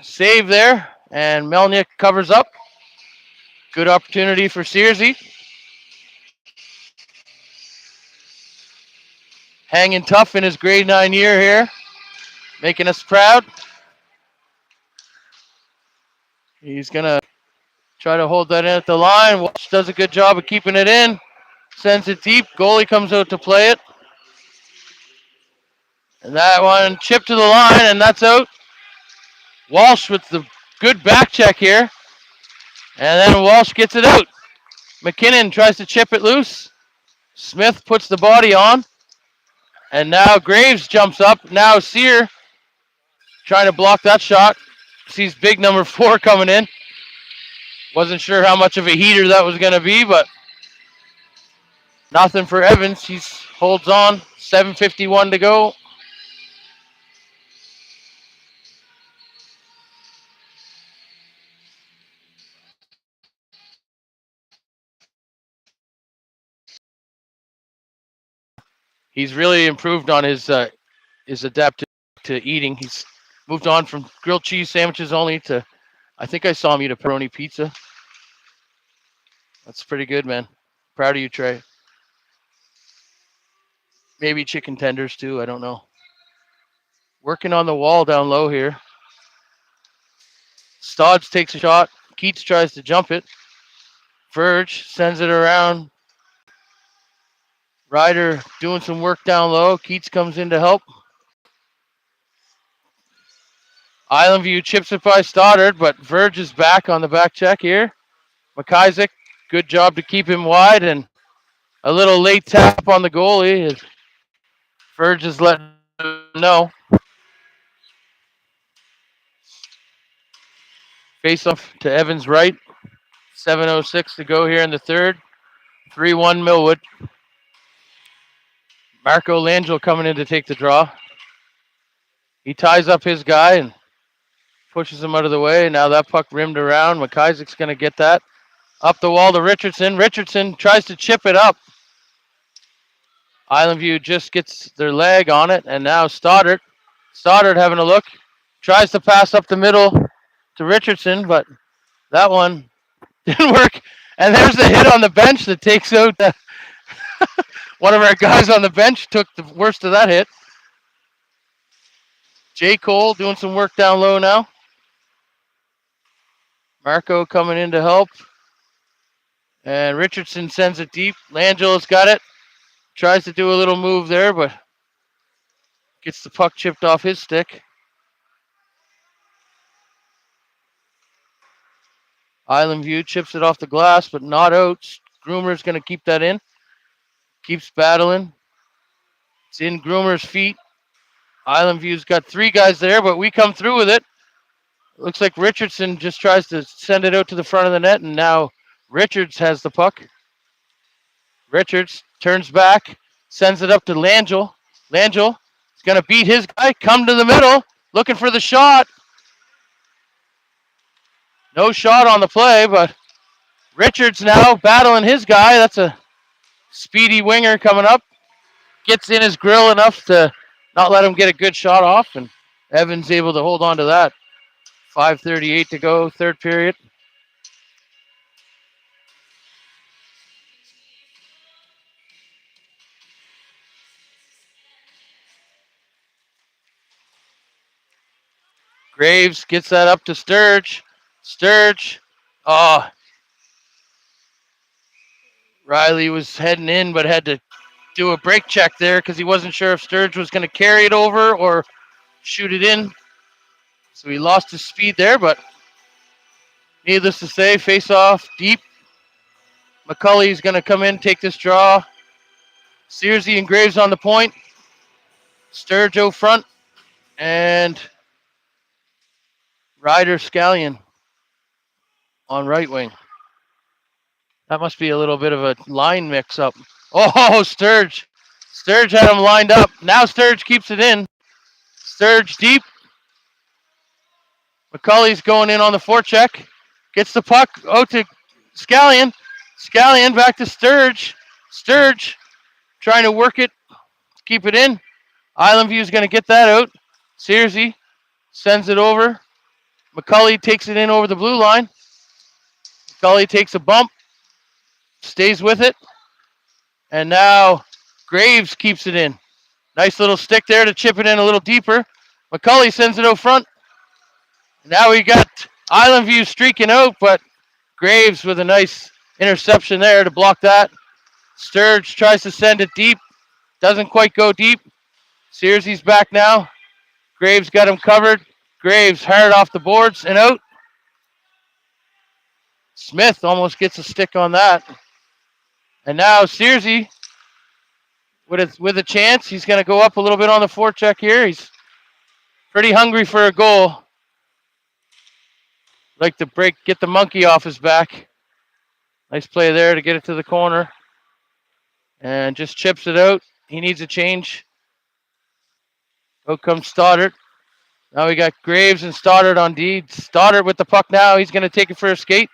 Save there. And Melnick covers up. Good opportunity for Searsy. Hanging tough in his grade 9 year here. Making us proud. He's going to try to hold that in at the line. Walsh does a good job of keeping it in. Sends it deep. Goalie comes out to play it. And that one chipped to the line, and that's out. Walsh with the good back check here. And then Walsh gets it out. McKinnon tries to chip it loose. Smith puts the body on. And now Graves jumps up. Now Sear trying to block that shot. Sees big number 4 coming in. Wasn't sure how much of a heater that was going to be, but nothing for Evans. He holds on. 7:51 to go. He's really improved on his adaptation to eating. He's moved on from grilled cheese sandwiches only to, I think I saw him eat a pepperoni pizza. That's pretty good, man. Proud of you, Trey. Maybe chicken tenders too, I don't know. Working on the wall down low here. Stodge takes a shot. Keats tries to jump it. Verge sends it around. Ryder doing some work down low. Keats comes in to help. Island View chips it by Stoddard, but Verge is back on the back check here. McIsaac, good job to keep him wide, and a little late tap on the goalie. Verge is letting him know. Face off to Evans right. 7:06 to go here in the third. 3-1 Millwood. Marco Langell coming in to take the draw. He ties up his guy and pushes him out of the way. Now that puck rimmed around. McIsaac's going to get that. Up the wall to Richardson. Richardson tries to chip it up. Island View just gets their leg on it. And now Stoddard. Stoddard having a look. Tries to pass up the middle to Richardson, but that one didn't work. And there's the hit on the bench that takes out one of our guys on the bench. Took the worst of that hit. J. Cole doing some work down low now. Marco coming in to help. And Richardson sends it deep. Langell's got it. Tries to do a little move there, but gets the puck chipped off his stick. Island View chips it off the glass, but not out. Groomer's going to keep that in. Keeps battling. It's in Groomer's feet. Island View's got 3 guys there, but we come through with it. Looks like Richardson just tries to send it out to the front of the net, and now Richards has the puck. Richards turns back, sends it up to Langell. Langell is going to beat his guy, come to the middle, looking for the shot. No shot on the play, but Richards now battling his guy. That's a speedy winger coming up. Gets in his grill enough to not let him get a good shot off, and Evans able to hold on to that. 5:38 to go, third period. Graves gets that up to Sturge. Sturge. Oh, Riley was heading in, but had to do a break check there because he wasn't sure if Sturge was going to carry it over or shoot it in. So he lost his speed there, but needless to say, face off deep. McCulley's going to come in, take this draw. Searsy and Graves on the point. Sturge front. And Ryder Scallion on right wing. That must be a little bit of a line mix-up. Oh, Sturge. Sturge had him lined up. Now Sturge keeps it in. Sturge deep. McCulley's going in on the forecheck. Gets the puck out to Scallion. Scallion back to Sturge. Sturge trying to work it. Keep it in. Island View's going to get that out. Searsy sends it over. McCulley takes it in over the blue line. McCulley takes a bump. Stays with it. And now Graves keeps it in. Nice little stick there to chip it in a little deeper. McCulley sends it out front. Now we got Island View streaking out, but Graves with a nice interception there to block that. Sturge tries to send it deep. Doesn't quite go deep. Searsy's back now. Graves got him covered. Graves hard off the boards and out. Smith almost gets a stick on that. And now Searsy with a chance. He's going to go up a little bit on the forecheck here. He's pretty hungry for a goal. Like to get the monkey off his back. Nice play there to get it to the corner. And just chips it out. He needs a change. Out comes Stoddard. Now we got Graves and Stoddard on D. Stoddard with the puck now. He's going to take it for a skate.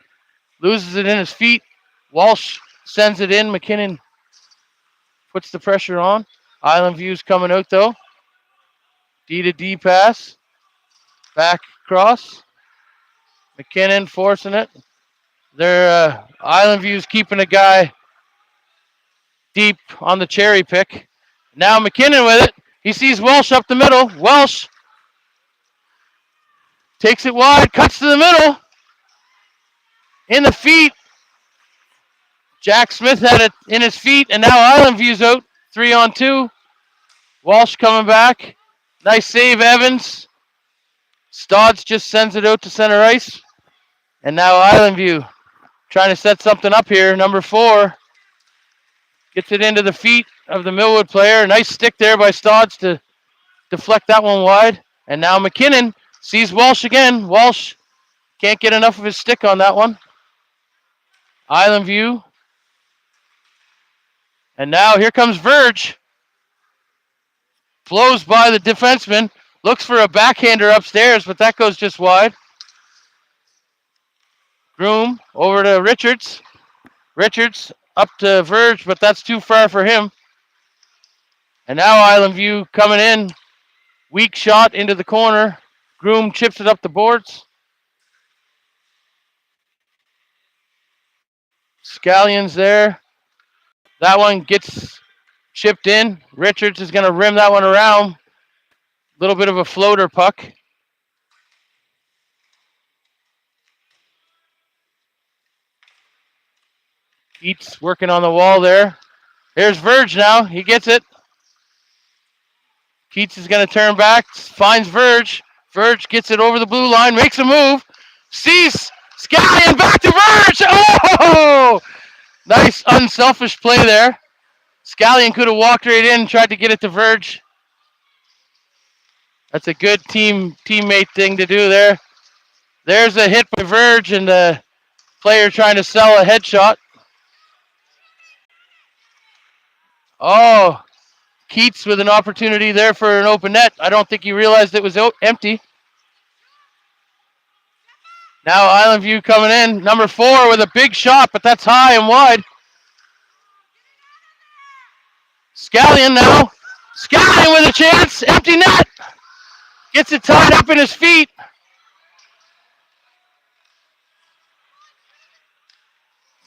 Loses it in his feet. Walsh sends it in. McKinnon puts the pressure on. Island View's coming out though. D to D pass. Back across. McKinnon forcing it. Their Island View's keeping a guy deep on the cherry pick. Now McKinnon with it. He sees Welsh up the middle. Welsh takes it wide, cuts to the middle. In the feet. Jack Smith had it in his feet, and now Island View's out. 3-on-2. Walsh coming back. Nice save, Evans. Stodds just sends it out to center ice. And now Island View trying to set something up here. Number 4 gets it into the feet of the Millwood player. Nice stick there by Stodds to deflect that one wide. And now McKinnon sees Walsh again. Walsh can't get enough of his stick on that one. Island View. And now here comes Verge. Blows by the defenseman. Looks for a backhander upstairs, but that goes just wide. Groom over to Richards. Richards up to Verge, but that's too far for him. And now Island View coming in. Weak shot into the corner. Groom chips it up the boards. Scallion's there. That one gets chipped in. Richards is going to rim that one around. Little bit of a floater puck. Keats working on the wall there. Here's Verge now. He gets it. Keats is going to turn back. Finds Verge. Verge gets it over the blue line. Makes a move. Sees Scallion back to Verge. Oh! Nice unselfish play there. Scallion could have walked right in and tried to get it to Verge. That's a good teammate thing to do there. There's a hit by Verge and the player trying to sell a headshot. Oh, Keats with an opportunity there for an open net. I don't think he realized it was empty. Now Island View coming in. Number 4 with a big shot, but that's high and wide. Scallion now. Scallion with a chance. Empty net. Gets it tied up in his feet.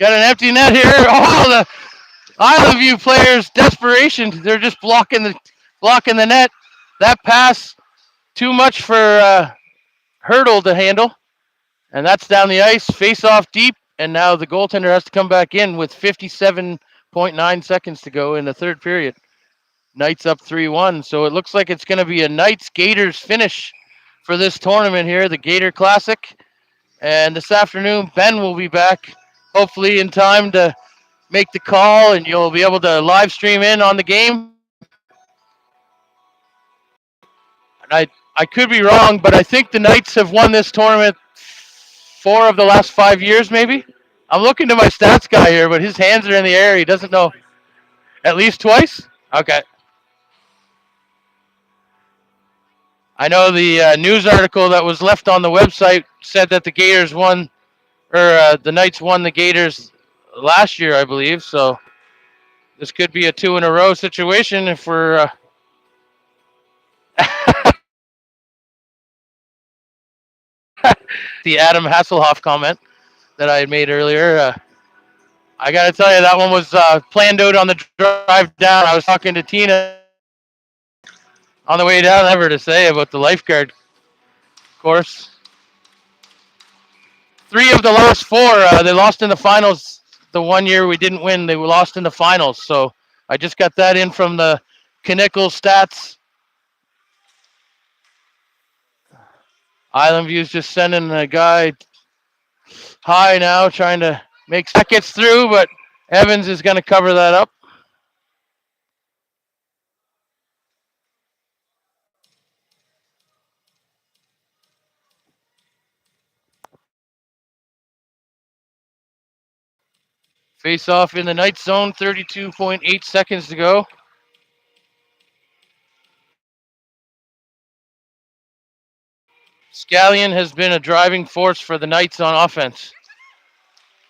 Got an empty net here. Oh, the Island View players' desperation. They're just blocking the net. That pass too much for Hurdle to handle. And that's down the ice. Face off deep. And now the goaltender has to come back in with 57.9 seconds to go in the third period. Knights up 3-1. So it looks like it's going to be a Knights Gators finish for this tournament here, the Gator Classic. And this afternoon, Ben will be back, hopefully in time to make the call, and you'll be able to live stream in on the game. And I could be wrong, but I think the Knights have won this tournament 4 of the last 5 years, maybe. I'm looking to my stats guy here, but his hands are in the air. He doesn't know. At least twice? Okay. I know the news article that was left on the website said that the Gators won, or the Knights won the Gators last year, I believe. So this could be a 2-in-a-row situation if we're. The Adam Hasselhoff comment that I had made earlier. I got to tell you, that one was planned out on the drive down. I was talking to Tina on the way down, ever to say about the lifeguard course. 3 of the last 4, they lost in the finals. The one year we didn't win, they were lost in the finals. So I just got that in from the Kinnickle stats. Island View's just sending a guy high now, trying to make that gets through, but Evans is going to cover that up. Face off in the Knights zone, 32.8 seconds to go. Scallion has been a driving force for the Knights on offense.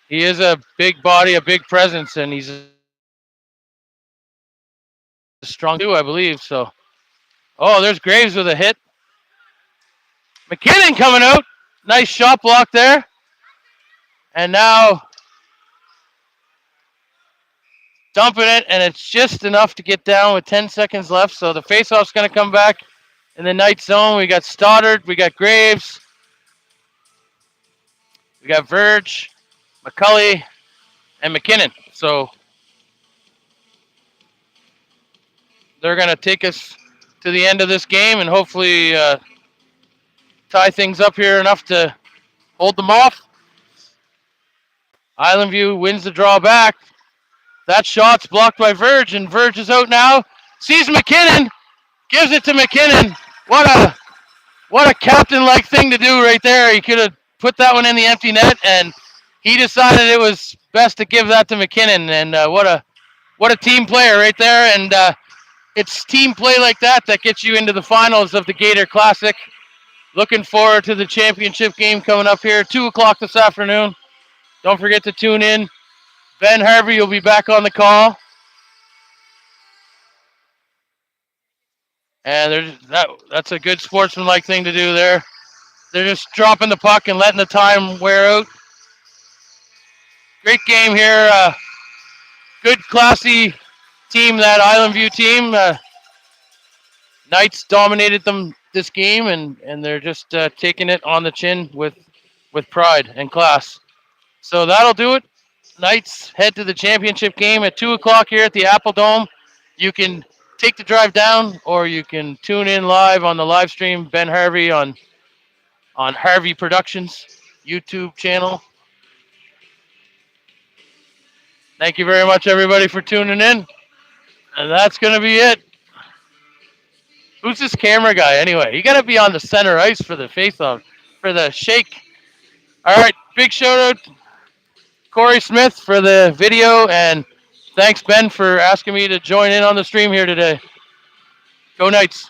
He is a big body, a big presence, and he's strong too, I believe. So, oh, there's Graves with a hit. McKinnon coming out. Nice shot block there. And now dumping it, and it's just enough to get down with 10 seconds left. So the faceoff's going to come back in the Knights zone. We got Stoddard, we got Graves, we got Verge, McCully, and McKinnon. So they're going to take us to the end of this game and hopefully tie things up here enough to hold them off. Island View wins the draw back. That shot's blocked by Verge, and Verge is out now. Sees McKinnon, gives it to McKinnon. What a captain-like thing to do right there. He could have put that one in the empty net, and he decided it was best to give that to McKinnon. And what a team player right there. And it's team play like that that gets you into the finals of the Gator Classic. Looking forward to the championship game coming up here, 2 o'clock this afternoon. Don't forget to tune in. Ben Harvey will be back on the call. And that's a good sportsmanlike thing to do there. They're just dropping the puck and letting the time wear out. Great game here. Good, classy team, that Island View team. Knights dominated them this game, and they're just taking it on the chin with pride and class. So that'll do it. Knights head to the championship game at 2 o'clock here at the Apple Dome. You can take the drive down, or you can tune in live on the live stream. Ben Harvey on Harvey Productions YouTube channel. Thank you very much, everybody, for tuning in. And that's going to be it. Who's this camera guy anyway? You got to be on the center ice for the face-off, for the shake. All right, big shout out Corey Smith for the video, and thanks, Ben, for asking me to join in on the stream here today. Go Knights.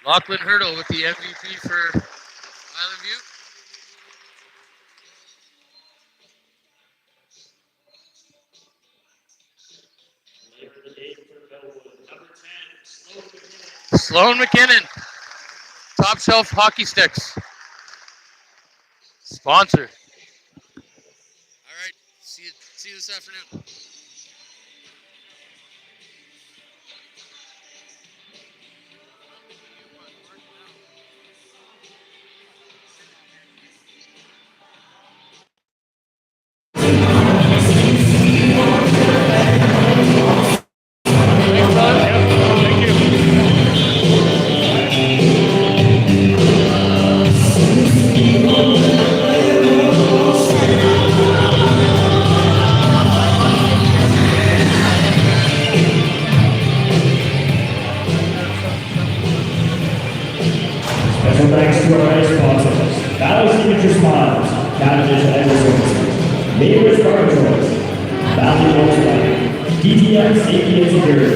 Lachlan Hurdle with the MVP for Island View. Sloan McKinnon. Top Shelf Hockey Sticks. Sponsor. All right. See you this afternoon. Special thanks to our sponsors, Valley Signature Smiles, Cabbages and Resorts, Millwood Car Choice, Valley Volkswagen, DTM Safety and Security.